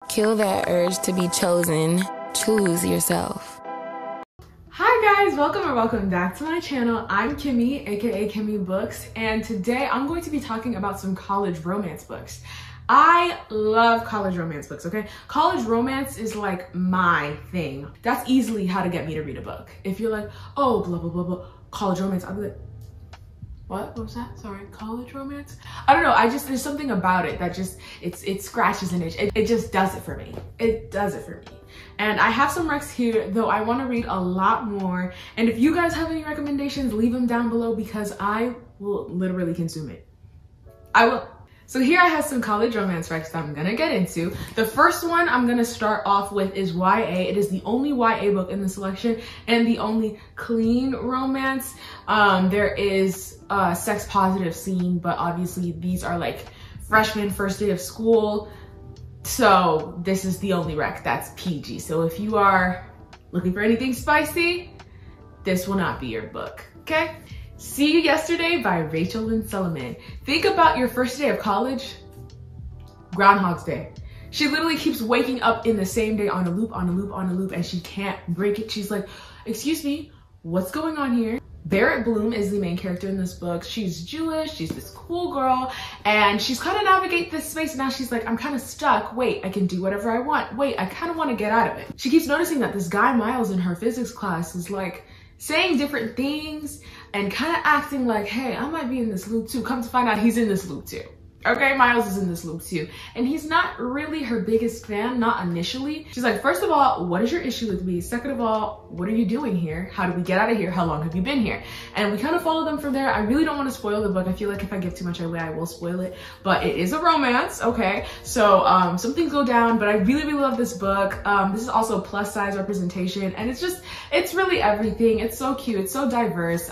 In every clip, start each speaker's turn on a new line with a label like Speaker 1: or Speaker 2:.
Speaker 1: Kill that urge to be chosen. Choose yourself.
Speaker 2: Hi guys, welcome back to my channel. I'm Kimmy, aka kimmybooks, and today I'm going to be talking about some college romance books. I love college romance books, okay? College romance is like my thing. That's easily how to get me to read a book. If you're like, oh, blah, blah, blah, blah, college romance, I'll be like, what was that? Sorry, college romance? I don't know, there's something about it that just, it scratches an itch. It just does it for me. It does it for me. And I have some recs here, though I want to read a lot more. And if you guys have any recommendations, leave them down below because I will literally consume it. I will. So here I have some college romance recs that I'm gonna get into. The first one I'm gonna start off with is YA. It is the only YA book in the selection and the only clean romance. There is a sex positive scene, but obviously these are like freshmen, first day of school. So this is the only rec that's PG. So if you are looking for anything spicy, this will not be your book, okay? See You Yesterday by Rachel Lynn Solomon. Think about your first day of college, Groundhog's Day. She literally keeps waking up in the same day on a loop, and she can't break it. She's like, excuse me, what's going on here? Barrett Bloom is the main character in this book. She's Jewish, she's this cool girl, and she's kind of navigate this space. Now she's like, I'm kind of stuck. Wait, I can do whatever I want. Wait, I kind of want to get out of it. She keeps noticing that this guy, Miles, in her physics class is like saying different things and kind of acting like, hey, I might be in this loop too. Come to find out he's in this loop too. Okay, Miles is in this loop too. And he's not really her biggest fan, not initially. She's like, first of all, what is your issue with me? Second of all, what are you doing here? How did we get out of here? How long have you been here? And we kind of follow them from there. I really don't want to spoil the book. I feel like if I give too much away, I will spoil it. But it is a romance, okay? So some things go down, but I really love this book. This is also plus size representation. And it's really everything. It's so cute. It's so diverse.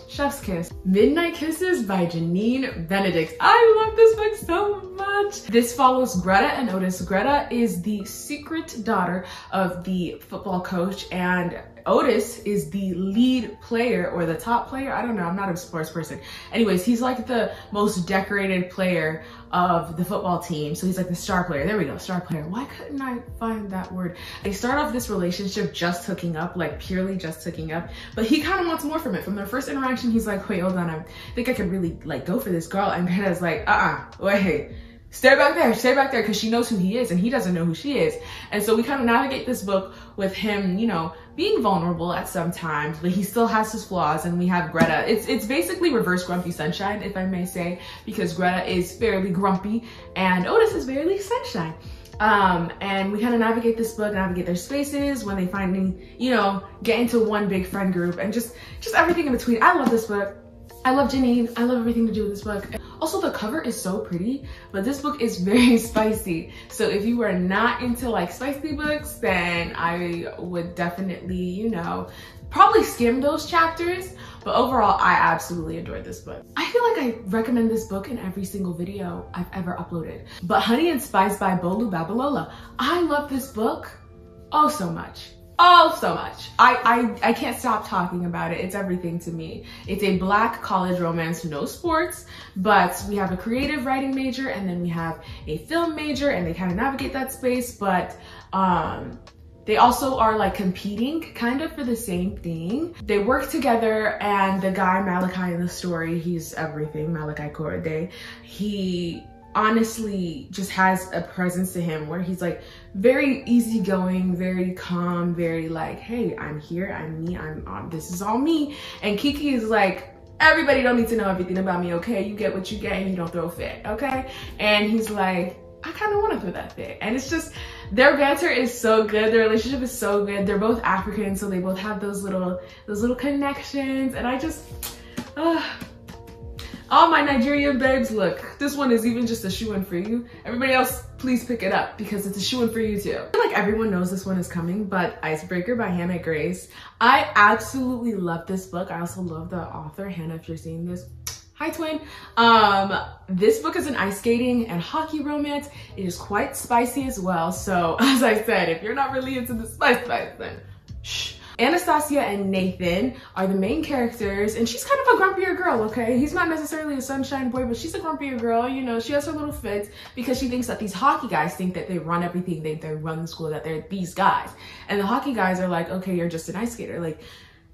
Speaker 2: Chef's kiss. Midnight Kisses by Janine Benedict. I love this book so much. This follows Greta and Otis. Greta is the secret daughter of the football coach, and Otis is the lead player or the top player. I don't know, I'm not a sports person. Anyways, he's like the most decorated player of the football team. So he's like the star player. There we go, star player. Why couldn't I find that word? They start off this relationship just hooking up, like purely just hooking up, but he kind of wants more from it. From their first interaction, he's like, wait, hold on, I think I could really like go for this girl. And Greta's like, wait. Stay back there, because she knows who he is and he doesn't know who she is. And so we kind of navigate this book with him, you know, being vulnerable at some times, but he still has his flaws. And we have Greta. It's basically reverse Grumpy Sunshine, if I may say, because Greta is fairly grumpy and Otis is fairly sunshine. And we kind of navigate this book, navigate their spaces when they finally, you know, get into one big friend group and just everything in between. I love this book. I love Janine. I love everything to do with this book. Also, the cover is so pretty, but this book is very spicy. So if you are not into like spicy books, then I would definitely, you know, probably skim those chapters. But overall, I absolutely adored this book. I feel like I recommend this book in every single video I've ever uploaded. But Honey and Spice by Bolu Babalola. I love this book oh so much. Oh, so much. I can't stop talking about it. It's everything to me. It's a Black college romance, no sports, but we have a creative writing major and then we have a film major and they kind of navigate that space, but they also are like competing kind of for the same thing. They work together and the guy Malachi in the story, he's everything, Malachi Korode, he honestly just has a presence to him where he's like very easygoing, very calm, very like, hey, I'm here, I'm me, this is all me. And Kiki is like, everybody don't need to know everything about me, okay? You get what you get and you don't throw a fit, okay? And he's like, I kind of want to throw that fit. And it's just, their banter is so good. Their relationship is so good. They're both African, so they both have those little connections. And I just, all my Nigerian babes, look, this one is even just a shoe-in for you. Everybody else, please pick it up because it's a shoe-in for you too. I feel like everyone knows this one is coming, but Icebreaker by Hannah Grace. I absolutely love this book. I also love the author, Hannah, if you're seeing this. Hi, twin. This book is an ice skating and hockey romance. It is quite spicy as well. So as I said, if you're not really into the spice, then shh. Anastasia and Nathan are the main characters, and she's kind of a grumpier girl, okay? He's not necessarily a sunshine boy, but she's a grumpier girl. You know, she has her little fits because she thinks that these hockey guys think that they run everything, they run the school, that they're these guys. And the hockey guys are like, okay, you're just an ice skater. Like,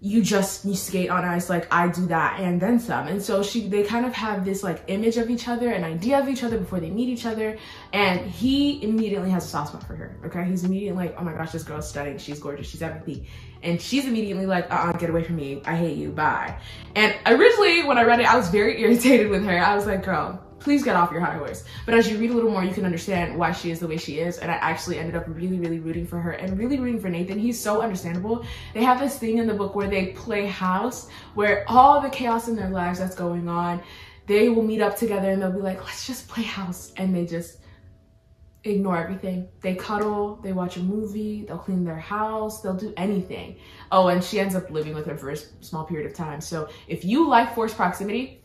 Speaker 2: you skate on ice, like I do that and then some. And so they kind of have this like image of each other, an idea of each other before they meet each other. And he immediately has a soft spot for her, okay? He's immediately like, oh my gosh, this girl's stunning, she's gorgeous, she's everything. And she's immediately like, get away from me, I hate you, bye. And originally when I read it, I was very irritated with her. I was like, girl, please get off your high horse. But as you read a little more, you can understand why she is the way she is. And I actually ended up really, really rooting for her and really rooting for Nathan. He's so understandable. They have this thing in the book where they play house, where all the chaos in their lives that's going on, they will meet up together and they'll be like, let's just play house. And they just ignore everything. They cuddle, they watch a movie, they'll clean their house, they'll do anything. Oh, and she ends up living with her for a small period of time. So if you like forced proximity,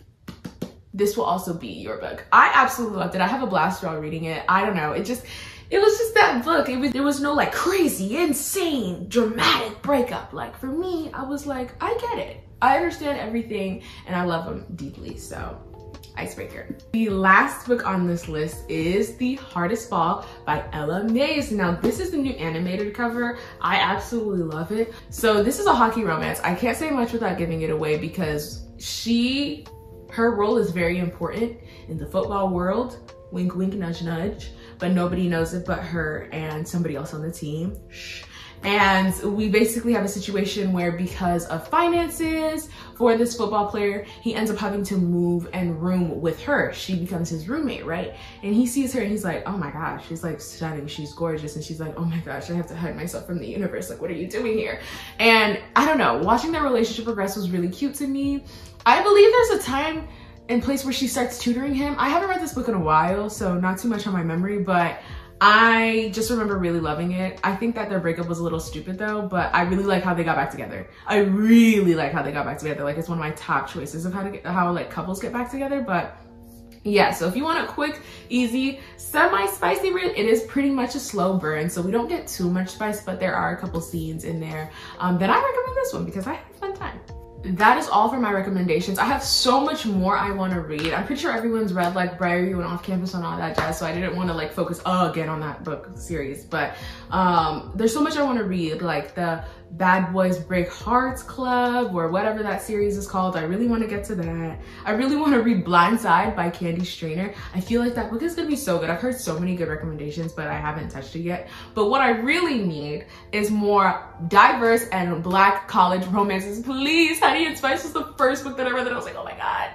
Speaker 2: this will also be your book. I absolutely loved it. I have a blast while reading it. I don't know. It was just that book. There was no like crazy, insane, dramatic breakup. Like for me, I was like, I get it. I understand everything and I love them deeply. So icebreaker. The last book on this list is The Hardest Fall by Ella Mays. Now this is the new animated cover. I absolutely love it. So this is a hockey romance. I can't say much without giving it away because her role is very important in the football world. Wink, wink, nudge, nudge. But nobody knows it but her and somebody else on the team. Shh. And we basically have a situation where because of finances for this football player, he ends up having to move and room with her. She becomes his roommate, right? And he sees her and he's like, oh my gosh, she's like stunning, she's gorgeous. And she's like, oh my gosh, I have to hide myself from the universe. Like, what are you doing here? And I don't know, watching their relationship progress was really cute to me. I believe there's a time and place where she starts tutoring him. I haven't read this book in a while, so not too much on my memory, but I just remember really loving it. I think that their breakup was a little stupid though, but I really like how they got back together. I really like how they got back together. Like it's one of my top choices of how like couples get back together. But yeah, so if you want a quick, easy, semi-spicy read, it is pretty much a slow burn. So we don't get too much spice, but there are a couple scenes in there that I recommend this one because I had a fun time. That is all for my recommendations. I have so much more I want to read. I'm pretty sure everyone's read like Briar You and Off Campus and all that jazz, so I didn't want to like focus again on that book series. But there's so much I want to read, like the Bad Boys Break Hearts Club or whatever that series is called. I really want to get to that. I really want to read Blindside by Candy Strainer. I feel like that book is going to be so good. I've heard so many good recommendations, but I haven't touched it yet. But what I really need is more diverse and Black college romances. Please, Honey and Spice was the first book that I read that I was like, oh my God,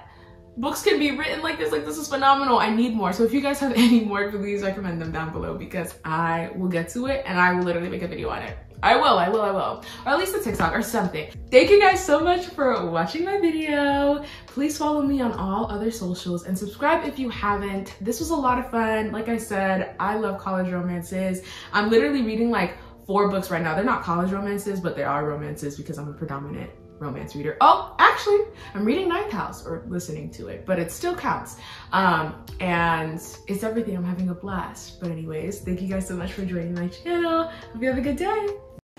Speaker 2: books can be written like this is phenomenal. I need more. So if you guys have any more, please recommend them down below because I will get to it and I will literally make a video on it. I will. Or at least a TikTok or something. Thank you guys so much for watching my video. Please follow me on all other socials and subscribe if you haven't. This was a lot of fun. Like I said, I love college romances. I'm literally reading like 4 books right now. They're not college romances, but they are romances because I'm a predominant romance reader. Oh, actually, I'm reading Ninth House or listening to it, but it still counts. And it's everything. I'm having a blast. But anyways, thank you guys so much for joining my channel. Hope you have a good day.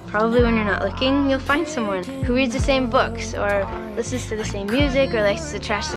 Speaker 3: Probably when you're not looking, you'll find someone who reads the same books or listens to the same music or likes to trash